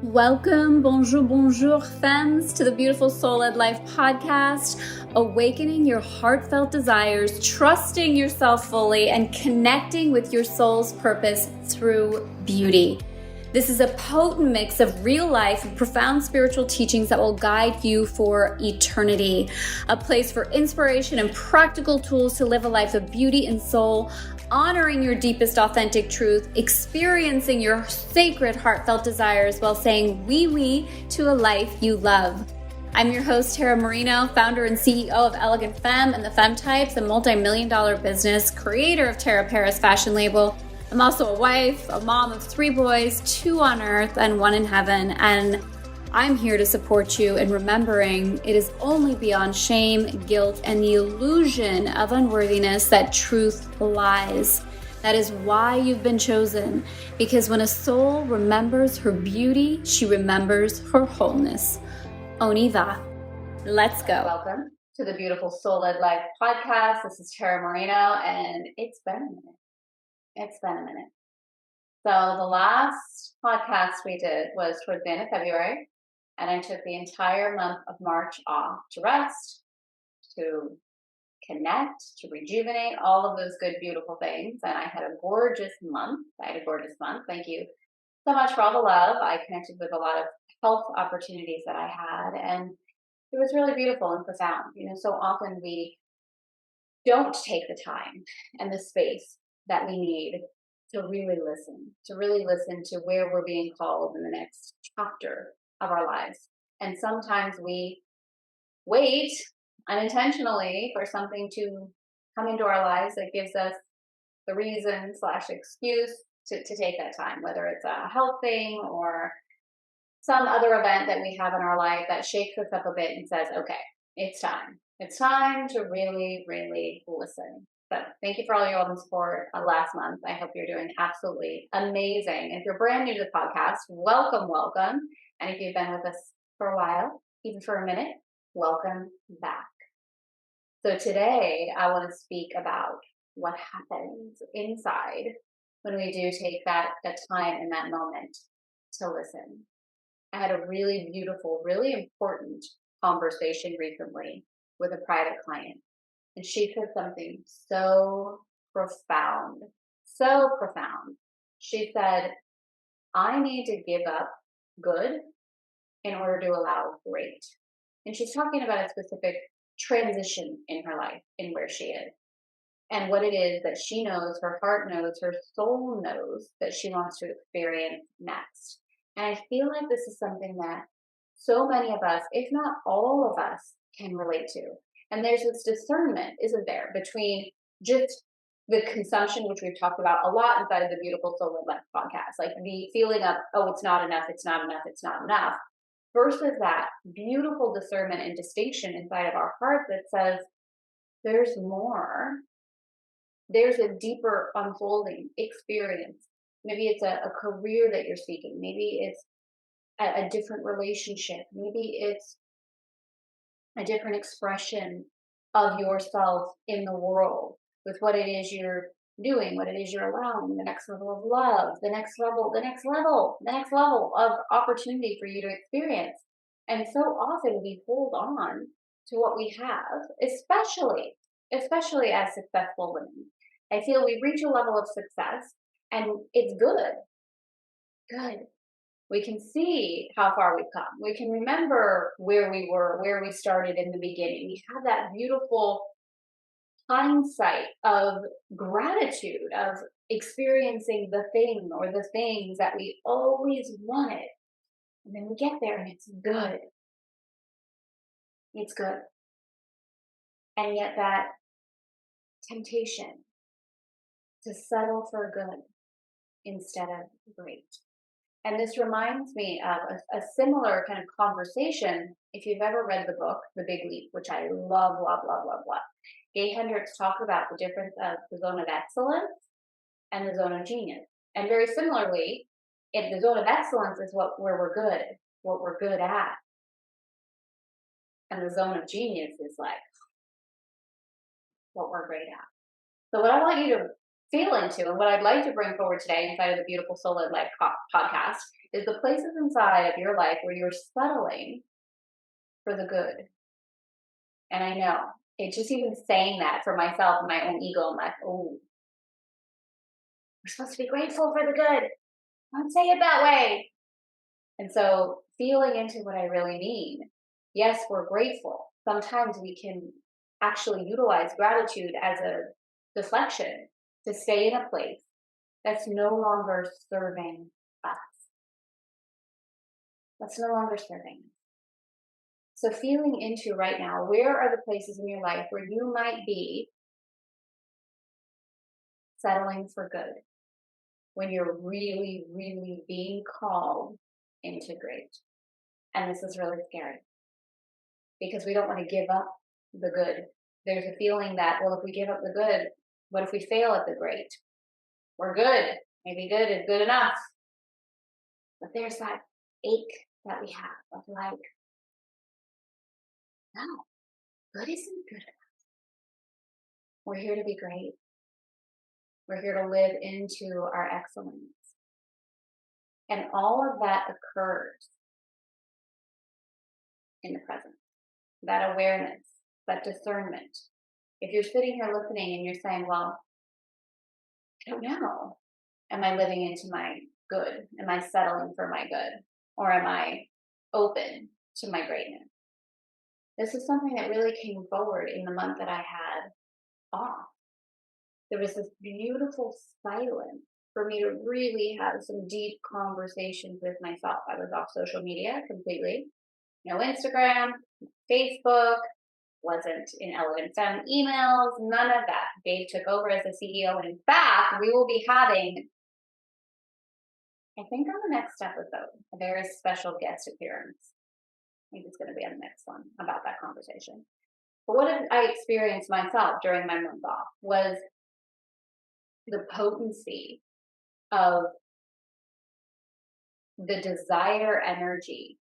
Welcome, bonjour, femmes, to the Beautiful Soul-Led Life podcast, awakening your heartfelt desires, trusting yourself fully, and connecting with your soul's purpose through beauty. This is a potent mix of real life and profound spiritual teachings that will guide you for eternity. A place for inspiration and practical tools to live a life of beauty and soul, honoring your deepest authentic truth, experiencing your sacred heartfelt desires while saying oui to a life you love. I'm your host, Tara Marino, founder and CEO of Elegant Femme and the Femme Types, a multi-million-dollar business, creator of Tara Paris fashion label. I'm also a wife, a mom of 3 boys, 2 on earth and 1 in heaven, and I'm here to support you in remembering it is only beyond shame, guilt, and the illusion of unworthiness that truth lies. That is why you've been chosen, because when a soul remembers her beauty, she remembers her wholeness. On y va. Let's go. Welcome to the Beautiful Soul-Led Life podcast. This is Tara Marino, and it's been a minute. So the last podcast we did was towards the end of February. And I took the entire month of March off to rest, to connect, to rejuvenate, all of those good, beautiful things. And I had a gorgeous month. Thank you so much for all the love. I connected with a lot of health opportunities that I had. And it was really beautiful and profound. You know, so often we don't take the time and the space that we need to really listen to where we're being called in the next chapter of our lives. And sometimes we wait unintentionally for something to come into our lives that gives us the reason / excuse to take that time, whether it's a health thing or some other event that we have in our life that shakes us up a bit and says, okay, it's time to really listen. So thank you for all your love and support last month. I hope you're doing absolutely amazing. If you're brand new to the podcast, welcome. And if you've been with us for a while, even for a minute, welcome back. So today I want to speak about what happens inside when we do take that time in that moment to listen. I had a really beautiful, really important conversation recently with a private client. And she said something so profound. She said, I need to give up good in order to allow great. And she's talking about a specific transition in her life, in where she is. And what it is that she knows, her heart knows, her soul knows that she wants to experience next. And I feel like this is something that so many of us, if not all of us, can relate to. And there's this discernment, isn't there, between just the consumption, which we've talked about a lot inside of the Beautiful Soul-Led Life podcast, like the feeling of, oh, it's not enough, versus that beautiful discernment and distinction inside of our heart that says, there's more. There's a deeper unfolding experience. Maybe it's a career that you're seeking. Maybe it's a different relationship. Maybe it's a different expression of yourself in the world with what it is you're doing, what it is you're allowing, the next level of love, the next level of opportunity for you to experience. And so often we hold on to what we have, especially as successful women. I feel we reach a level of success and it's good. We can see how far we've come. We can remember where we were, where we started in the beginning. We have that beautiful hindsight of gratitude, of experiencing the thing or the things that we always wanted. And then we get there and it's good. And yet that temptation to settle for good instead of great. And this reminds me of a similar kind of conversation. If you've ever read the book, The Big Leap, which I love. Gay Hendricks talks about the difference of the zone of excellence and the zone of genius. And very similarly, if the zone of excellence is where we're good at. And the zone of genius is like what we're great at. So what I want you to feel into, and what I'd like to bring forward today inside of the Beautiful Soul Led Life podcast is the places inside of your life where you're settling for the good. And I know it's just even saying that for myself and my own ego, I'm like, oh, we're supposed to be grateful for the good. Don't say it that way. And so feeling into what I really mean. Yes, we're grateful. Sometimes we can actually utilize gratitude as a deflection to stay in a place that's no longer serving us. That's no longer serving. So feeling into right now, where are the places in your life where you might be settling for good when you're really, really being called into great? And this is really scary because we don't want to give up the good. There's a feeling that, well, if we give up the good, what if we fail at the great? We're good. Maybe good is good enough. But there's that ache that we have of like, no, good isn't good enough. We're here to be great. We're here to live into our excellence. And all of that occurs in the present. That awareness, that discernment. If you're sitting here listening and you're saying, well, I don't know. Am I living into my good? Am I settling for my good? Or am I open to my greatness? This is something that really came forward in the month that I had off. There was this beautiful silence for me to really have some deep conversations with myself. I was off social media completely. No Instagram, Facebook, wasn't in Elegant Femme emails, none of that. Dave took over as the CEO. And in fact, we will be having, I think on the next episode, a very special guest appearance. I think it's going to be on the next one about that conversation. But what I experienced myself during my month off was the potency of the desire energy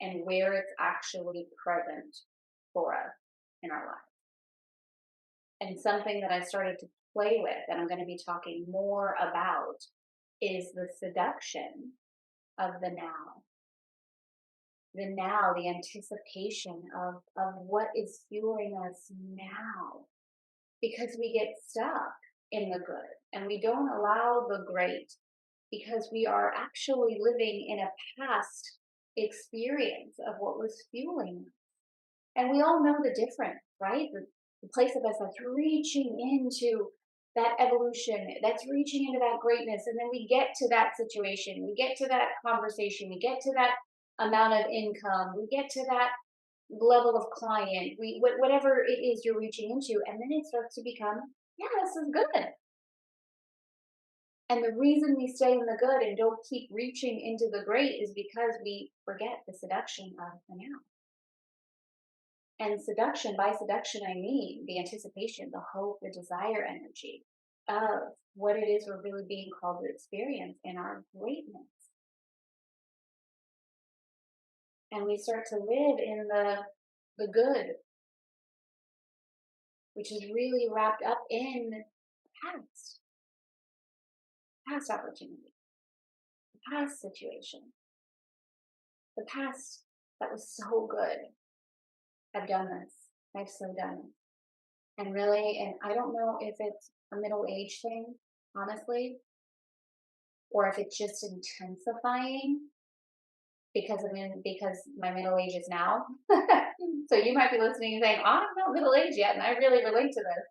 and where it's actually present for us in our lives. And something that I started to play with, and I'm going to be talking more about, is the seduction of the now. The now, the anticipation of what is fueling us now. Because we get stuck in the good and we don't allow the great because we are actually living in a past experience of what was fueling us. And we all know the difference, right? The place of us that's reaching into that evolution, that's reaching into that greatness. And then we get to that situation, we get to that conversation, we get to that amount of income, we get to that level of client, whatever it is you're reaching into, and then it starts to become, yeah, this is good. And the reason we stay in the good and don't keep reaching into the great is because we forget the seduction of the now. And seduction, by seduction, I mean the anticipation, the hope, the desire energy of what it is we're really being called to experience in our greatness. And we start to live in the good, which is really wrapped up in past opportunity, the past situation, the past that was so good. I've done this. I've so done it. And really, and I don't know if it's a middle age thing, honestly, or if it's just intensifying because my middle age is now. So you might be listening and saying, I'm not middle age yet, and I really relate to this.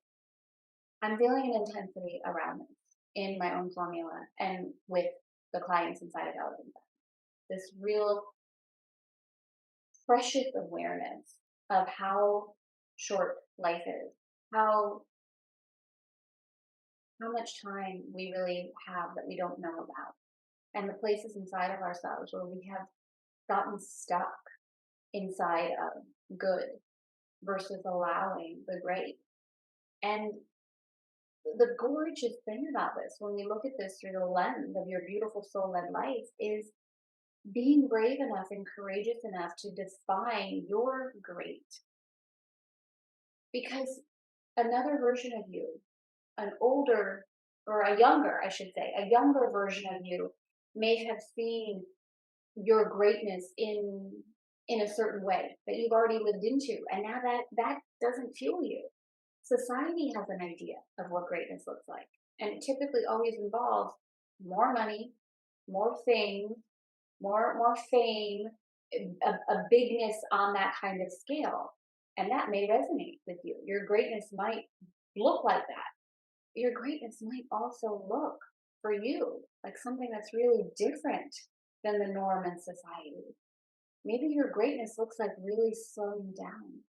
I'm feeling an intensity around this in my own formula and with the clients inside of Elegant. This real precious awareness of how short life is, how much time we really have that we don't know about, and the places inside of ourselves where we have gotten stuck inside of good versus allowing the great. And the gorgeous thing about this, when we look at this through the lens of your beautiful soul-led life, is being brave enough and courageous enough to define your great. Because another version of you, an older or a younger, I should say, a younger version of you may have seen your greatness in a certain way that you've already lived into, and now that doesn't fuel you. Society has an idea of what greatness looks like, and it typically always involves more money, more things, more fame, a bigness on that kind of scale. And that may resonate with you. Your greatness might look like that. Your greatness might also look for you like something that's really different than the norm in society. Maybe your greatness looks like really slowing down.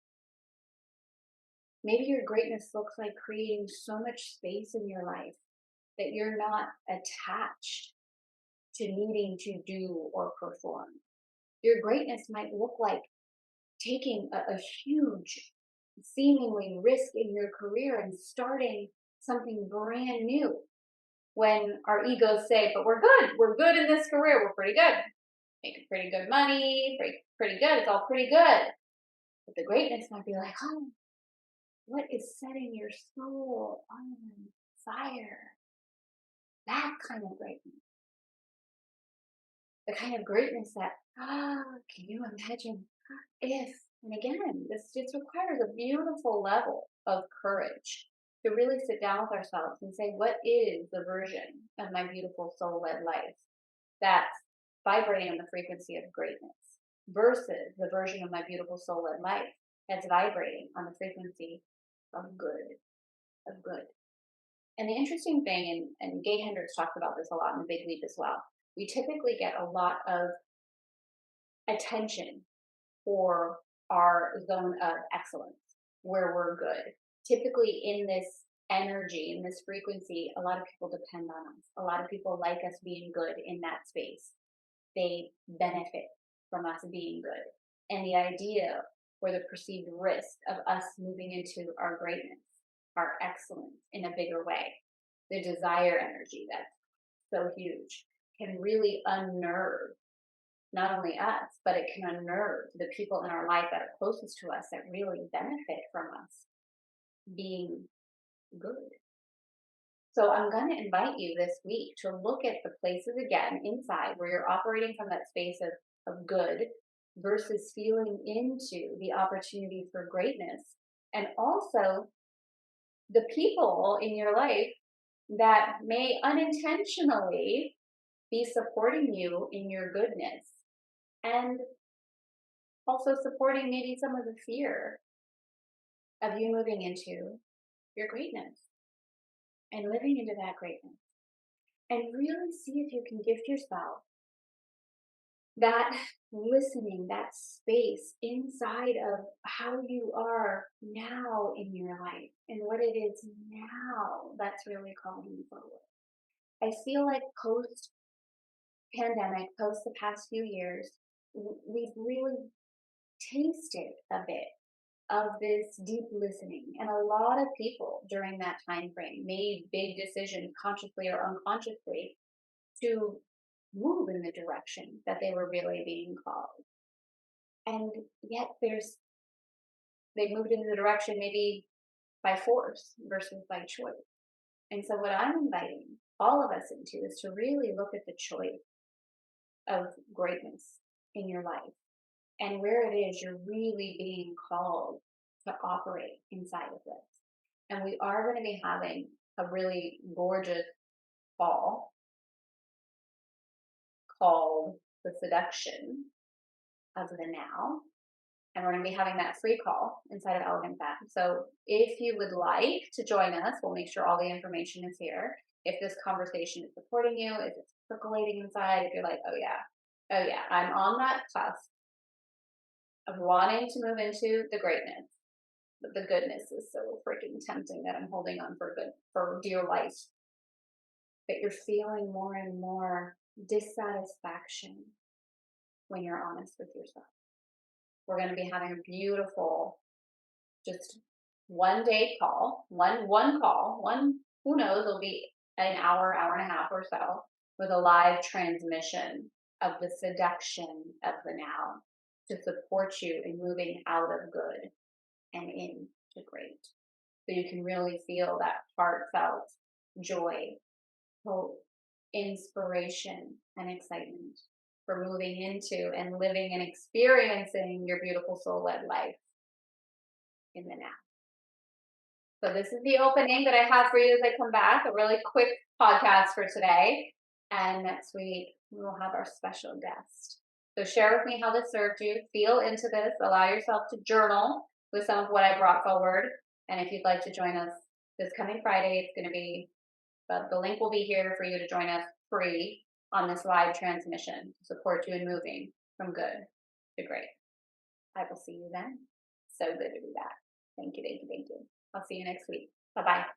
Maybe your greatness looks like creating so much space in your life that you're not attached to needing to do or perform. Your greatness might look like taking a huge, seemingly risk in your career and starting something brand new. When our egos say, but we're good in this career, we're pretty good, making pretty good money, pretty good, it's all pretty good. But the greatness might be like, oh, what is setting your soul on fire? That kind of greatness. The kind of greatness that, can you imagine if, and again, this just requires a beautiful level of courage to really sit down with ourselves and say, what is the version of my beautiful soul-led life that's vibrating on the frequency of greatness versus the version of my beautiful soul-led life that's vibrating on the frequency of good. And the interesting thing, and Gay Hendricks talked about this a lot in the Big Leap as well, we typically get a lot of attention for our zone of excellence, where we're good. Typically in this energy, in this frequency, a lot of people depend on us. A lot of people like us being good in that space. They benefit from us being good. And the idea or the perceived risk of us moving into our greatness, our excellence in a bigger way, the desire energy that's so huge, can really unnerve not only us, but it can unnerve the people in our life that are closest to us that really benefit from us being good. So I'm going to invite you this week to look at the places again inside where you're operating from that space of good versus feeling into the opportunity for greatness. And also the people in your life that may unintentionally be supporting you in your goodness, and also supporting maybe some of the fear of you moving into your greatness and living into that greatness. And really see if you can gift yourself that listening, that space inside of how you are now in your life and what it is now that's really calling you forward. I feel like post pandemic, post the past few years, we've really tasted a bit of this deep listening, and a lot of people during that time frame made big decisions, consciously or unconsciously, to move in the direction that they were really being called. And yet they moved in the direction maybe by force versus by choice. And so what I'm inviting all of us into is to really look at the choice of greatness in your life and where it is you're really being called to operate inside of this. And we are going to be having a really gorgeous fall called The Seduction of the Now. And we're going to be having that free call inside of Elegant Femme. So if you would like to join us, we'll make sure all the information is here. If this conversation is supporting you, if it's percolating inside, if you're like, oh yeah, I'm on that cusp of wanting to move into the greatness, but the goodness is so freaking tempting that I'm holding on for dear life. That you're feeling more and more dissatisfaction when you're honest with yourself. We're going to be having a beautiful, just one day call, one call, who knows, it'll be an hour and a half or so, with a live transmission of the seduction of the now to support you in moving out of good and into great. So you can really feel that heartfelt joy hope, inspiration, and excitement for moving into and living and experiencing your beautiful soul-led life in the now. So this is the opening that I have for you as I come back, a really quick podcast for today. And next week, we will have our special guest. So share with me how this served you. Feel into this. Allow yourself to journal with some of what I brought forward. And if you'd like to join us this coming Friday, it's going to be, the link will be here for you to join us free on this live transmission to support you in moving from good to great. I will see you then. So good to be back. Thank you, thank you, thank you. I'll see you next week. Bye-bye.